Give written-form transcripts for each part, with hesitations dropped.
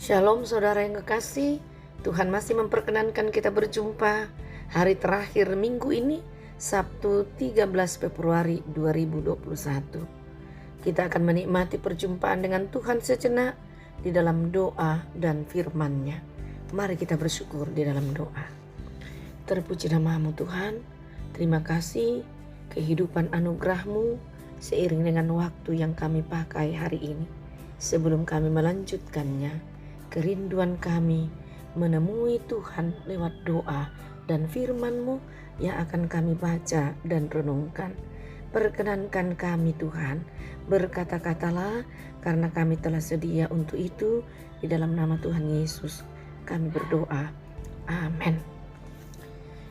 Shalom saudara yang kekasih, Tuhan masih memperkenankan kita berjumpa hari terakhir minggu ini, Sabtu 13 Februari 2021. Kita akan menikmati perjumpaan dengan Tuhan sejenak di dalam doa dan firman-Nya. Mari kita bersyukur di dalam doa. Terpuji nama-Mu Tuhan, terima kasih kehidupan anugerah-Mu seiring dengan waktu yang kami pakai hari ini. Sebelum kami melanjutkannya, kerinduan kami menemui Tuhan lewat doa dan firman-Mu yang akan kami baca dan renungkan. Perkenankan kami Tuhan, berkata-katalah karena kami telah sedia untuk itu. Di dalam nama Tuhan Yesus kami berdoa. Amin.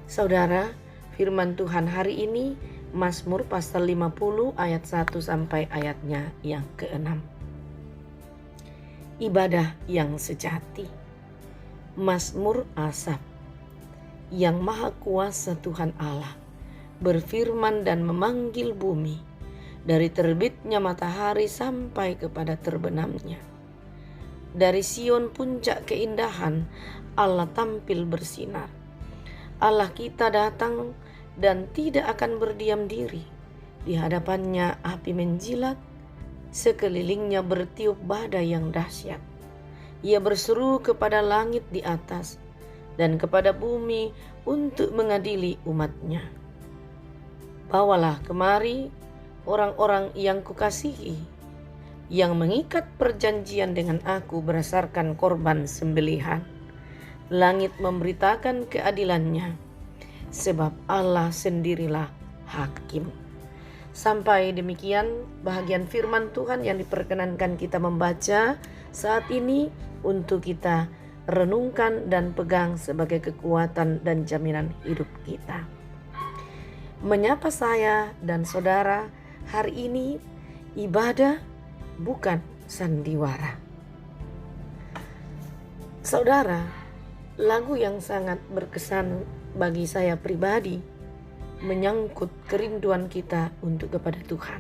Saudara, firman Tuhan hari ini Mazmur pasal 50 ayat 1 sampai ayatnya yang ke-6. Ibadah yang sejati. Mazmur Asaf. Yang Maha Kuasa Tuhan Allah berfirman dan memanggil bumi, dari terbitnya matahari sampai kepada terbenamnya. Dari Sion puncak keindahan Allah tampil bersinar. Allah kita datang dan tidak akan berdiam diri. Di hadapannya api menjilat, sekelilingnya bertiup badai yang dahsyat. Ia berseru kepada langit di atas dan kepada bumi untuk mengadili umatnya. Bawalah kemari orang-orang yang kukasihi, yang mengikat perjanjian dengan aku berdasarkan korban sembelihan. Langit memberitakan keadilannya, sebab Allah sendirilah hakim. Sampai demikian bahagian firman Tuhan yang diperkenankan kita membaca saat ini untuk kita renungkan dan pegang sebagai kekuatan dan jaminan hidup kita. Menyapa saya dan saudara hari ini, ibadah bukan sandiwara. Saudara, lagu yang sangat berkesan bagi saya pribadi menyangkut kerinduan kita untuk kepada Tuhan.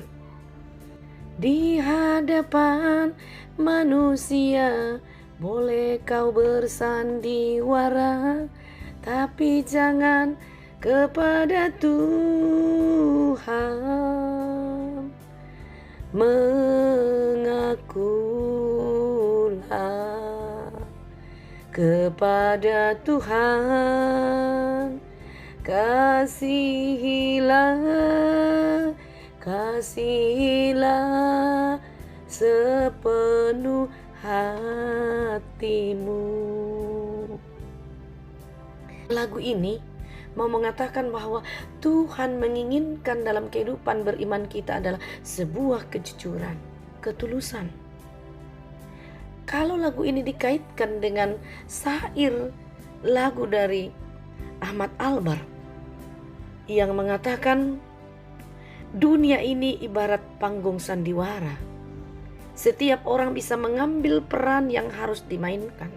Di hadapan manusia boleh kau bersandiwara, tapi jangan kepada Tuhan. Mengakulah kepada Tuhan, kasihilah sepenuh hatimu. Lagu ini mau mengatakan bahwa Tuhan menginginkan dalam kehidupan beriman kita adalah sebuah kejujuran, ketulusan. Kalau lagu ini dikaitkan dengan syair lagu dari Ahmad Albar yang mengatakan dunia ini ibarat panggung sandiwara. Setiap orang bisa mengambil peran yang harus dimainkan.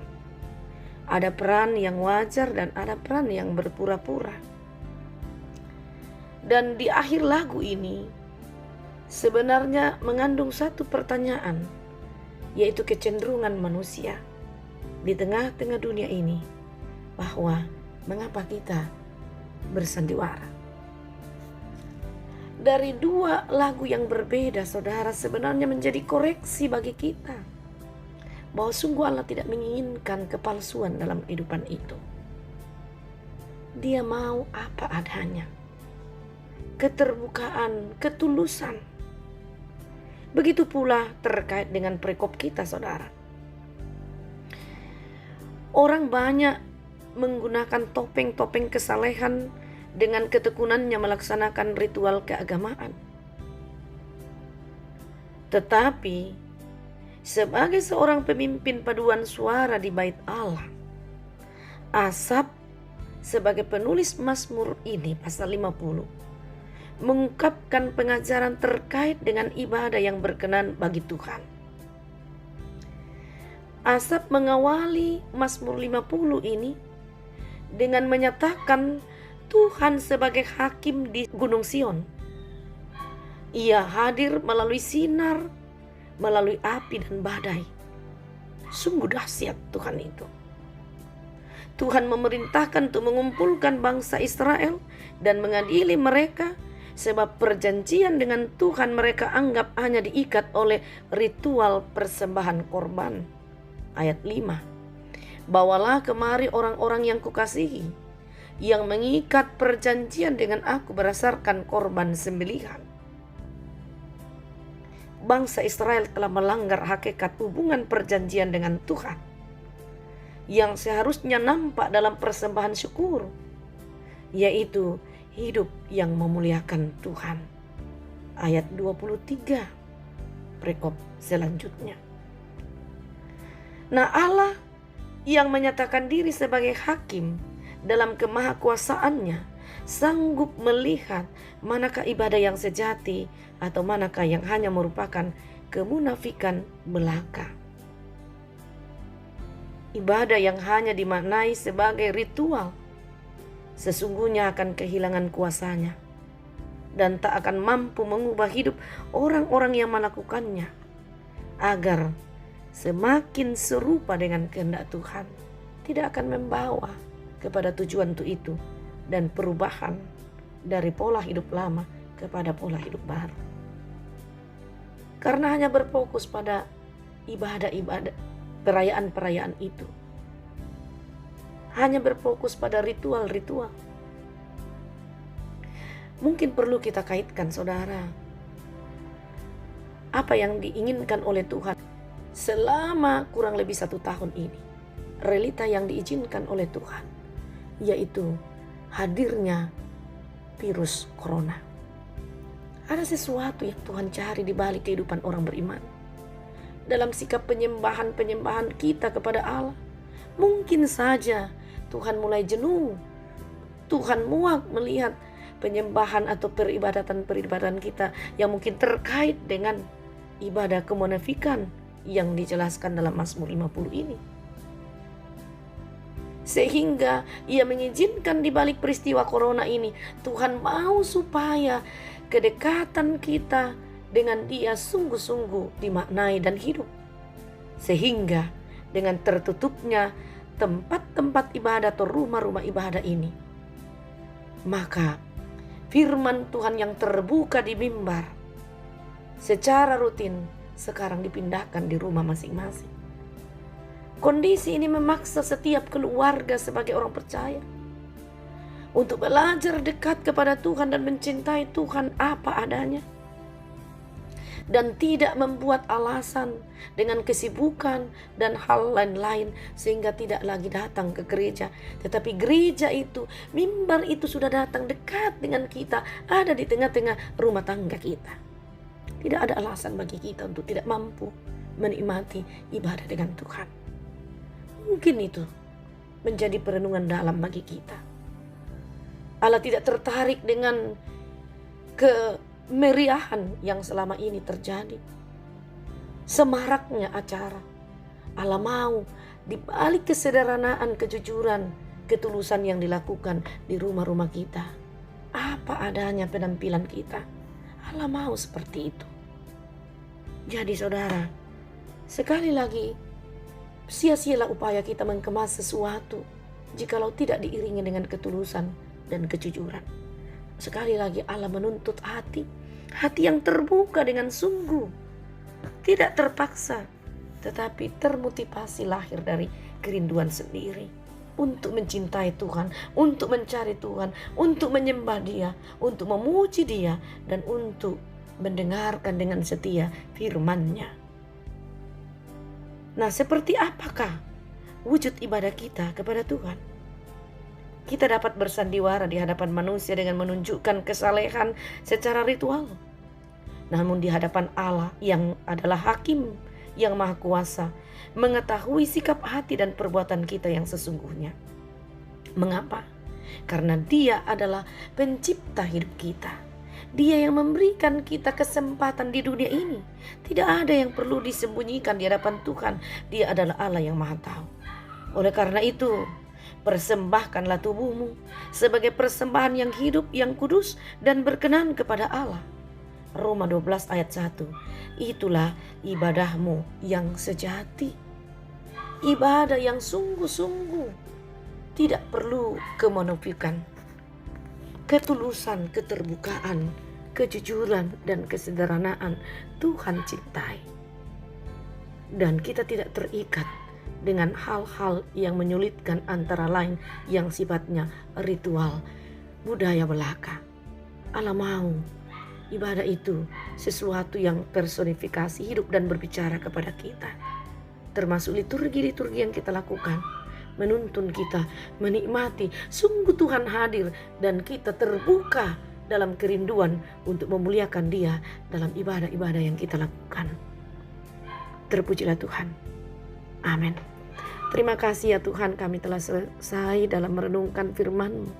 Ada peran yang wajar dan ada peran yang berpura-pura. Dan di akhir lagu ini sebenarnya mengandung satu pertanyaan, yaitu kecenderungan manusia di tengah-tengah dunia ini, bahwa mengapa kita bersandiwara. Dari dua lagu yang berbeda, saudara, sebenarnya menjadi koreksi bagi kita bahwa sungguh Allah tidak menginginkan kepalsuan dalam kehidupan itu. Dia mau apa adanya, keterbukaan, ketulusan. Begitu pula terkait dengan perikop kita, saudara. Orang banyak menggunakan topeng-topeng kesalehan dengan ketekunannya melaksanakan ritual keagamaan. Tetapi sebagai seorang pemimpin paduan suara di bait Allah, Asaf sebagai penulis Mazmur ini pasal 50 mengungkapkan pengajaran terkait dengan ibadah yang berkenan bagi Tuhan. Asaf mengawali Mazmur 50 ini dengan menyatakan Tuhan sebagai hakim di Gunung Sion. Ia hadir melalui sinar, melalui api dan badai. Sungguh dahsyat Tuhan itu. Tuhan memerintahkan untuk mengumpulkan bangsa Israel dan mengadili mereka, sebab perjanjian dengan Tuhan mereka anggap hanya diikat oleh ritual persembahan korban. Ayat 5. Bawalah kemari orang-orang yang kukasihi, yang mengikat perjanjian dengan aku berdasarkan korban sembelihan. Bangsa Israel telah melanggar hakikat hubungan perjanjian dengan Tuhan yang seharusnya nampak dalam persembahan syukur, yaitu hidup yang memuliakan Tuhan. Ayat 23 perikop selanjutnya. Nah, Allah yang menyatakan diri sebagai hakim dalam kemahakuasaannya sanggup melihat manakah ibadah yang sejati atau manakah yang hanya merupakan kemunafikan belaka. Ibadah yang hanya dimaknai sebagai ritual sesungguhnya akan kehilangan kuasanya dan tak akan mampu mengubah hidup orang-orang yang melakukannya agar semakin serupa dengan kehendak Tuhan. Tidak akan membawa kepada tujuan itu dan perubahan dari pola hidup lama kepada pola hidup baru. Karena hanya berfokus pada ibadah-ibadah, perayaan-perayaan itu. Hanya berfokus pada ritual-ritual. Mungkin perlu kita kaitkan, saudara, apa yang diinginkan oleh Tuhan selama kurang lebih 1 tahun ini. Realita yang diizinkan oleh Tuhan, yaitu hadirnya virus corona. Ada sesuatu yang Tuhan cari di balik kehidupan orang beriman. Dalam sikap penyembahan kita kepada Allah. Mungkin saja Tuhan mulai jenuh. Tuhan muak melihat penyembahan atau peribadatan kita yang mungkin terkait dengan ibadah kemunafikan yang dijelaskan dalam Mazmur 50 ini. Sehingga ia mengizinkan di balik peristiwa corona ini, Tuhan mau supaya kedekatan kita dengan Dia sungguh-sungguh dimaknai dan hidup. Sehingga dengan tertutupnya tempat-tempat ibadah atau rumah-rumah ibadah ini, maka firman Tuhan yang terbuka di mimbar secara rutin sekarang dipindahkan di rumah masing-masing. Kondisi ini memaksa setiap keluarga sebagai orang percaya untuk belajar dekat kepada Tuhan dan mencintai Tuhan apa adanya, dan tidak membuat alasan dengan kesibukan dan hal lain-lain sehingga tidak lagi datang ke gereja. Tetapi gereja itu, mimbar itu sudah datang dekat dengan kita, ada di tengah-tengah rumah tangga kita. Tidak ada alasan bagi kita untuk tidak mampu menikmati ibadah dengan Tuhan. Mungkin itu menjadi perenungan dalam bagi kita. Allah tidak tertarik dengan kemeriahan yang selama ini terjadi, semaraknya acara. Allah mau di balik kesederhanaan, kejujuran, ketulusan yang dilakukan di rumah-rumah kita, apa adanya penampilan kita, Allah mau seperti itu. Jadi saudara, sekali lagi, sia-sialah upaya kita mengemas sesuatu jikalau tidak diiringi dengan ketulusan dan kejujuran. Sekali lagi Allah menuntut hati yang terbuka dengan sungguh, tidak terpaksa, tetapi termotivasi lahir dari kerinduan sendiri untuk mencintai Tuhan, untuk mencari Tuhan, untuk menyembah Dia, untuk memuji Dia, dan untuk mendengarkan dengan setia firman-Nya. Nah, seperti apakah wujud ibadah kita kepada Tuhan? Kita dapat bersandiwara di hadapan manusia dengan menunjukkan kesalehan secara ritual. Namun di hadapan Allah yang adalah hakim yang maha kuasa, mengetahui sikap hati dan perbuatan kita yang sesungguhnya. Mengapa? Karena Dia adalah pencipta hidup kita. Dia yang memberikan kita kesempatan di dunia ini. Tidak ada yang perlu disembunyikan di hadapan Tuhan. Dia adalah Allah yang maha tahu. Oleh karena itu, persembahkanlah tubuhmu sebagai persembahan yang hidup, yang kudus dan berkenan kepada Allah. Roma 12 ayat 1. Itulah ibadahmu yang sejati. Ibadah yang sungguh-sungguh, tidak perlu kemonofikan. Ketulusan, keterbukaan, kejujuran, dan kesederhanaan Tuhan cintai. Dan kita tidak terikat dengan hal-hal yang menyulitkan, antara lain yang sifatnya ritual, budaya belaka. Allah mau ibadah itu sesuatu yang personifikasi hidup dan berbicara kepada kita. Termasuk liturgi-liturgi yang kita lakukan, menuntun kita menikmati sungguh Tuhan hadir dan kita terbuka dalam kerinduan untuk memuliakan Dia dalam ibadah-ibadah yang kita lakukan. Terpujilah Tuhan. Amin. Terima kasih ya Tuhan, kami telah selesai dalam merenungkan firman-Mu.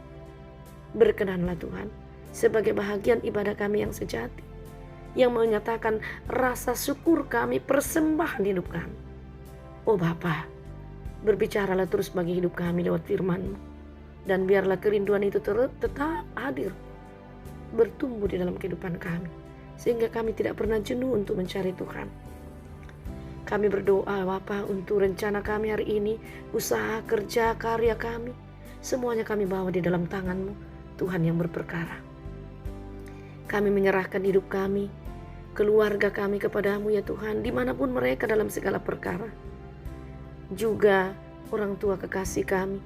Berkenanlah Tuhan sebagai bahagian ibadah kami yang sejati, yang menyatakan rasa syukur kami, persembahan hidup kami. Oh Bapa, berbicaralah terus bagi hidup kami lewat firman-Mu. Dan biarlah kerinduan itu tetap hadir, bertumbuh di dalam kehidupan kami, sehingga kami tidak pernah jenuh untuk mencari Tuhan. Kami berdoa Bapa untuk rencana kami hari ini, usaha, kerja, karya kami, semuanya kami bawa di dalam tangan-Mu, Tuhan yang berperkara. Kami menyerahkan hidup kami, keluarga kami kepada-Mu ya Tuhan, dimanapun mereka dalam segala perkara. Juga orang tua kekasih kami,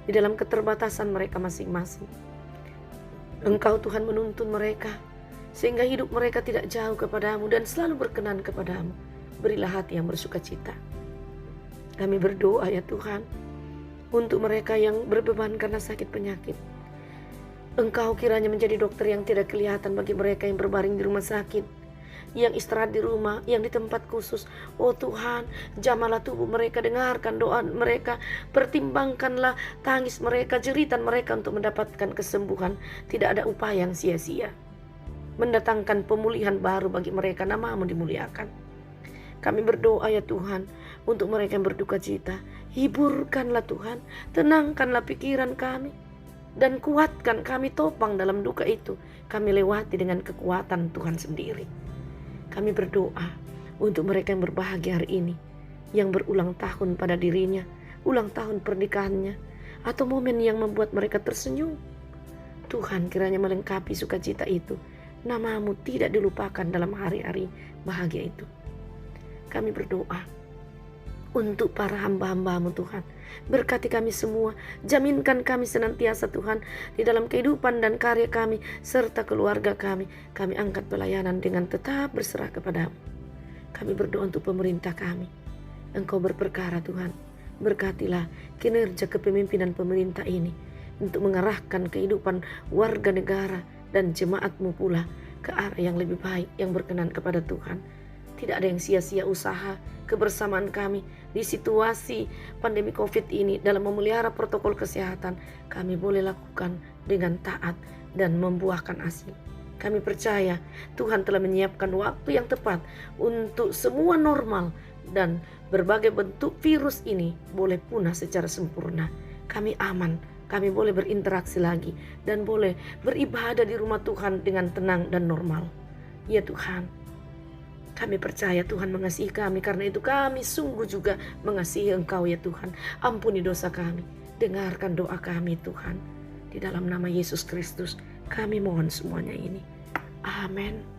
di dalam keterbatasan mereka masing-masing. Engkau Tuhan menuntun mereka, sehingga hidup mereka tidak jauh kepada-Mu dan selalu berkenan kepada-Mu. Berilah hati yang bersuka cita. Kami berdoa ya Tuhan, untuk mereka yang berbeban karena sakit penyakit. Engkau kiranya menjadi dokter yang tidak kelihatan bagi mereka yang berbaring di rumah sakit, yang istirahat di rumah, yang di tempat khusus. Oh Tuhan, jamahlah tubuh mereka, dengarkan doa mereka, pertimbangkanlah tangis mereka, jeritan mereka untuk mendapatkan kesembuhan. Tidak ada upaya yang sia-sia. Mendatangkan pemulihan baru bagi mereka, nama-Mu dimuliakan. Kami berdoa ya Tuhan, untuk mereka yang berduka cita, hiburkanlah Tuhan, tenangkanlah pikiran kami, dan kuatkan kami topang dalam duka itu. Kami lewati dengan kekuatan Tuhan sendiri. Kami berdoa untuk mereka yang berbahagia hari ini, yang berulang tahun pada dirinya, ulang tahun pernikahannya, atau momen yang membuat mereka tersenyum. Tuhan kiranya melengkapi sukacita itu. Nama-Mu tidak dilupakan dalam hari-hari bahagia itu. Kami berdoa untuk para hamba-hamba-Mu Tuhan. Berkati kami semua, jaminkan kami senantiasa Tuhan di dalam kehidupan dan karya kami serta keluarga kami. Kami angkat pelayanan dengan tetap berserah kepada-Mu. Kami berdoa untuk pemerintah kami. Engkau berperkara Tuhan. Berkatilah kinerja kepemimpinan pemerintah ini untuk mengarahkan kehidupan warga negara dan jemaat-Mu pula ke arah yang lebih baik, yang berkenan kepada Tuhan. Tidak ada yang sia-sia usaha kebersamaan kami di situasi pandemi COVID ini dalam memelihara protokol kesehatan. Kami boleh lakukan dengan taat dan membuahkan hasil. Kami percaya Tuhan telah menyiapkan waktu yang tepat untuk semua normal dan berbagai bentuk virus ini boleh punah secara sempurna. Kami aman, kami boleh berinteraksi lagi dan boleh beribadah di rumah Tuhan dengan tenang dan normal. Ya Tuhan, kami percaya Tuhan mengasihi kami, karena itu kami sungguh juga mengasihi Engkau ya Tuhan. Ampuni dosa kami, dengarkan doa kami Tuhan. Di dalam nama Yesus Kristus kami mohon semuanya ini. Amin.